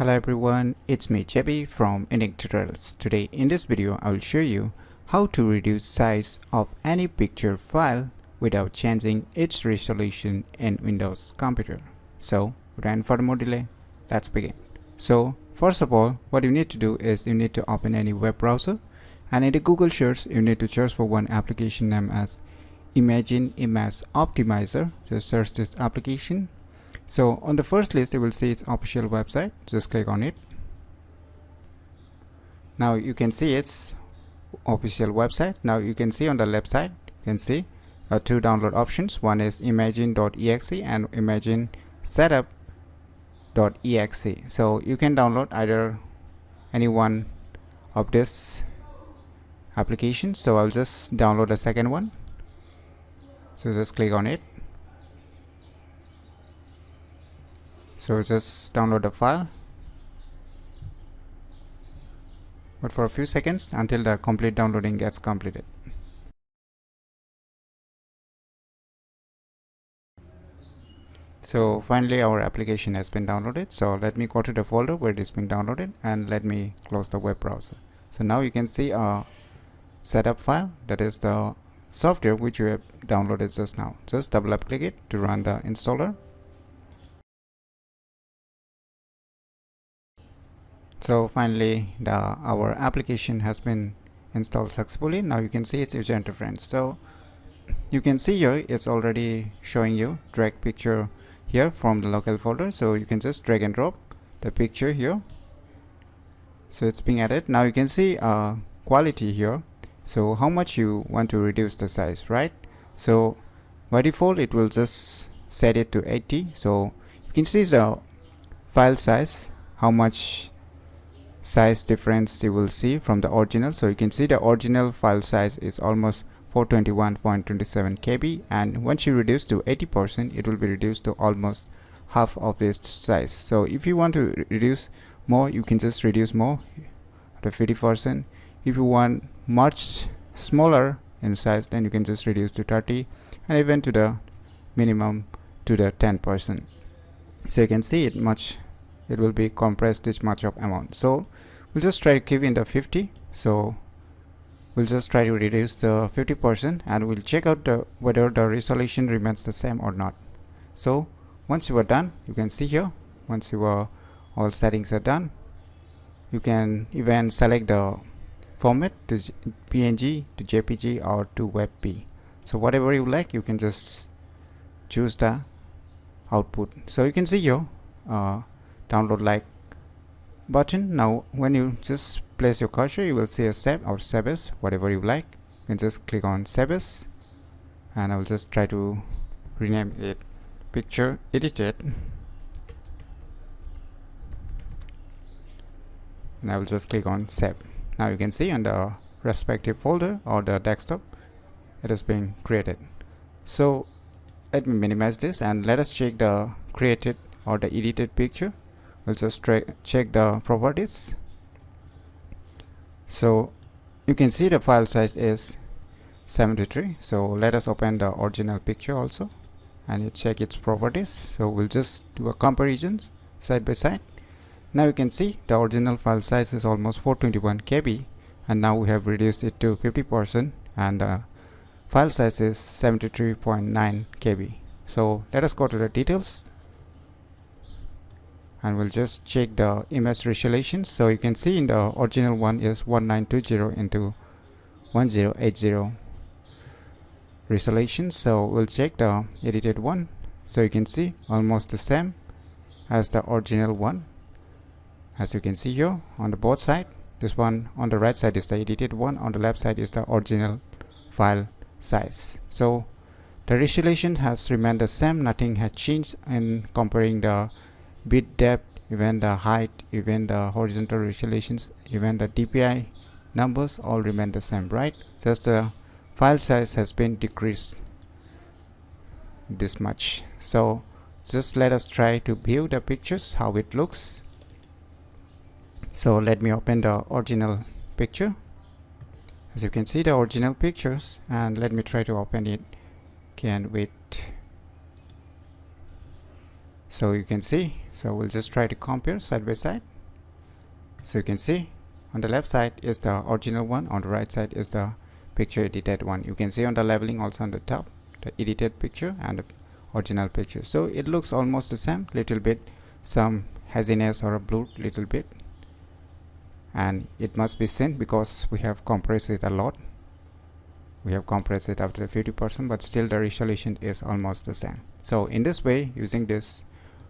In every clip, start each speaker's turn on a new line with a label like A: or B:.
A: Hello everyone, it's me JB from UniqueTutorials. Today in this video I will show you how to reduce size of any picture file without changing its resolution in Windows computer. So without further more delay, let's begin. So first of all, what you need to do is you need to open any web browser, and in the Google search you need to search for one application named as Imagine Image Optimizer. Just search this application. So on the first list you will see its official website. Just click on it. Now you can see its official website. Now you can see on the left side you can see two download options. One is imagine.exe and imagine setup.exe. so you can download either any one of this application. So I'll just download the second one. So just click on it. So just download the file, but for a few seconds until the complete downloading gets completed. So finally our application has been downloaded. So let me go to the folder where it is being downloaded and let me close the web browser. So now you can see a setup file, that is the software which you have downloaded just now. Just double click it to run the installer. So finally our application has been installed successfully. Now you can see its user interface. So you can see here it's already showing you drag picture here from the local folder. So you can just drag and drop the picture here. So it's being added. Now you can see quality here. So how much you want to reduce the size, right? So by default it will just set it to 80. So you can see the file size, how much size difference you will see from the original. So you can see the original file size is almost 421.27 KB, and once you reduce to 80%, it will be reduced to almost half of this size. So if you want to reduce more, you can just reduce more to 50%. If you want much smaller in size, then you can just reduce to 30, and even to the minimum to the 10%. So you can see it will be compressed this much of amount. So we'll just try to keep in the 50. So we'll just try to reduce the 50%, and we'll check out whether the resolution remains the same or not. So once you are done, you can see here, once your all settings are done, you can even select the format to PNG, to JPG, or to WebP. So whatever you like, you can just choose the output. So you can see here download like button. Now when you just place your cursor, you will see a save or save as, whatever you like. You can just click on save as, and I will just try to rename it picture edited, and I will just click on save. Now you can see on the respective folder or the desktop it is being created. So let me minimize this and let us check the created or the edited picture. We'll just check the properties. So you can see the file size is 73. So let us open the original picture also and you check its properties. So we'll just do a comparison side by side. Now you can see the original file size is almost 421 KB, and now we have reduced it to 50%, and the file size is 73.9 KB. So let us go to the details, and we'll just check the image resolution. So you can see in the original one is 1920 into 1080 resolution. So we'll check the edited one. So you can see almost the same as the original one. As you can see here on the both side, this one on the right side is the edited one, on the left side is the original file size. So the resolution has remained the same, nothing has changed in comparing the bit depth, even the height, even the horizontal resolutions, even the DPI numbers all remain the same, right? Just the file size has been decreased this much. So just let us try to view the pictures, how it looks. So let me open the original picture. As you can see the original pictures, and let me try to open it again with So you can see, so we'll just try to compare side by side. So you can see on the left side is the original one, on the right side is the picture edited one. You can see on the labeling also on the top the edited picture and the original picture. So it looks almost the same, little bit some haziness or a blur little bit, and it must be seen because we have compressed it a lot. We have compressed it after 50%, but still the resolution is almost the same. So in this way, using this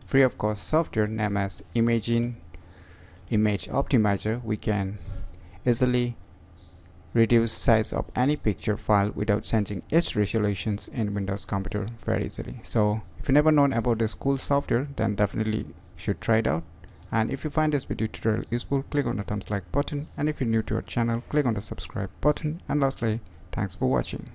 A: free of cost software named as Image Optimizer, we can easily reduce size of any picture file without changing its resolutions in Windows computer very easily. So if you never known about this cool software, then definitely should try it out. And if you find this video tutorial useful, click on the thumbs like button, and if you're new to our channel, click on the subscribe button. And lastly, thanks for watching.